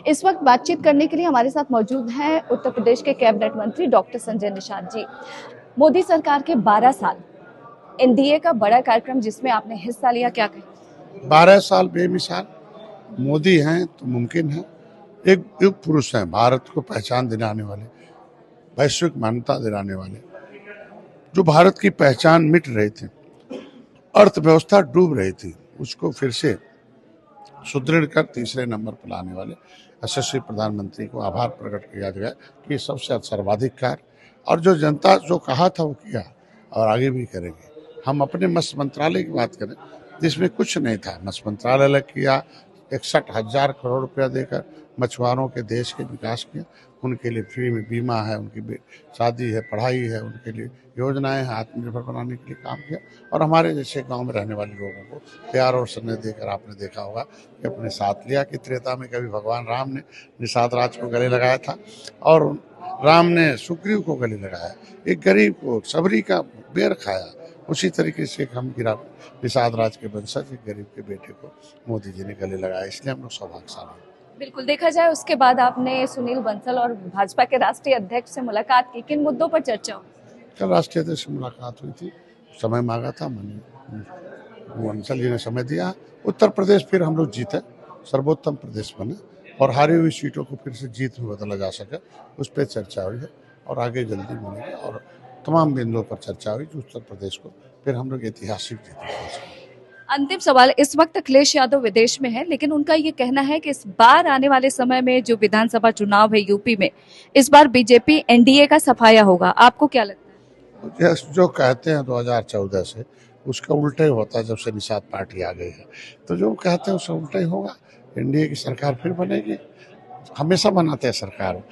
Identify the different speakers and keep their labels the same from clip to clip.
Speaker 1: इस वक्त बातचीत करने के लिए हमारे साथ मौजूद हैं उत्तर प्रदेश के कैबिनेट मंत्री डॉक्टर संजय निषाद जी। मोदी सरकार के 12 साल, एनडीए का बड़ा कार्यक्रम जिसमें आपने हिस्सा लिया, क्या कहें?
Speaker 2: 12 साल बेमिसाल मोदी हैं तो मुमकिन है। एक युग पुरुष हैं, भारत को पहचान दिलाने वाले, वैश्विक मान्यता दिलाने वाले। जो भारत की पहचान मिट रही थी, अर्थव्यवस्था डूब रही थी, उसको फिर से सुदृढ़ कर तीसरे नंबर पर लाने वाले यशस्वी प्रधानमंत्री को आभार प्रकट किया गया कि सबसे सर्वाधिक कार्य, और जो जनता जो कहा था वो किया और आगे भी करेंगे। हम अपने मत्स्य मंत्रालय की बात करें जिसमें कुछ नहीं था, मत्स्य मंत्रालय किया, 61,000 करोड़ रुपया देकर मछुआरों के देश के विकास किया। उनके लिए फ्री में बीमा है, उनकी शादी है, पढ़ाई है, उनके लिए योजनाएं हैं, आत्मनिर्भर बनाने के लिए काम किया। और हमारे जैसे गांव में रहने वाले लोगों को प्यार और स्नेह देकर आपने देखा होगा कि अपने साथ लिया कि त्रेता में कभी भगवान राम ने निषाद राज को गले लगाया था और राम ने सुग्रीव को गले लगाया, एक गरीब को सबरी का बेर खाया। उसी तरीके से हम गिरा निषाद राज के वंशज एक गरीब के बेटे को मोदी जी ने गले लगाया, इसलिए हम लोग सौभाग्यशाली हैं।
Speaker 1: बिल्कुल, देखा जाए उसके बाद आपने सुनील बंसल और भाजपा के राष्ट्रीय अध्यक्ष से मुलाकात की, किन मुद्दों पर चर्चा हुई?
Speaker 2: कल राष्ट्रीय अध्यक्ष से मुलाकात हुई थी, समय मांगा था, मैंने बंसल जी ने समय दिया। उत्तर प्रदेश फिर हम लोग जीते, सर्वोत्तम प्रदेश बने और हारी हुई सीटों को फिर से जीत में बदला जा सके, उस पर चर्चा हुई है और आगे जल्दी मिलेगी। और तमाम बिंदुओं पर चर्चा हुई कि उत्तर प्रदेश को फिर हम लोग ऐतिहासिक जीत।
Speaker 1: अंतिम सवाल, इस वक्त अखिलेश यादव विदेश में है, लेकिन उनका ये कहना है कि इस बार आने वाले समय में जो विधानसभा चुनाव है यूपी में, इस बार बीजेपी एनडीए का सफाया होगा। आपको क्या लगता है?
Speaker 2: जो कहते हैं 2014 से उसका उल्टा ही होता है। जब से निषाद पार्टी आ गई है तो जो कहते हैं उसका उल्टा ही होगा। एनडीए की सरकार फिर बनेगी, हमेशा बनाते हैं सरकार।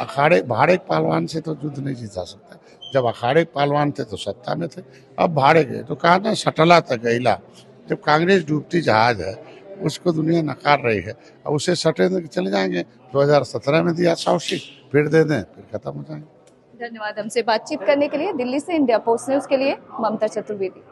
Speaker 2: अखाड़े भाड़े पहलवान से तो युद्ध नहीं जीता सकता। जब अखाड़े पहलवान थे तो सत्ता में थे, अब भाड़े गए तो कहा ना सटला तक गईला। जब कांग्रेस डूबती जहाज है उसको दुनिया नकार रही है, अब उसे सटे चले जाएंगे। 2017 में दिया 100 सीट, फिर दे दें, फिर खत्म हो जाएंगे।
Speaker 1: धन्यवाद। हमसे बातचीत करने के लिए दिल्ली से इंडिया पोस्ट न्यूज के लिए ममता चतुर्वेदी।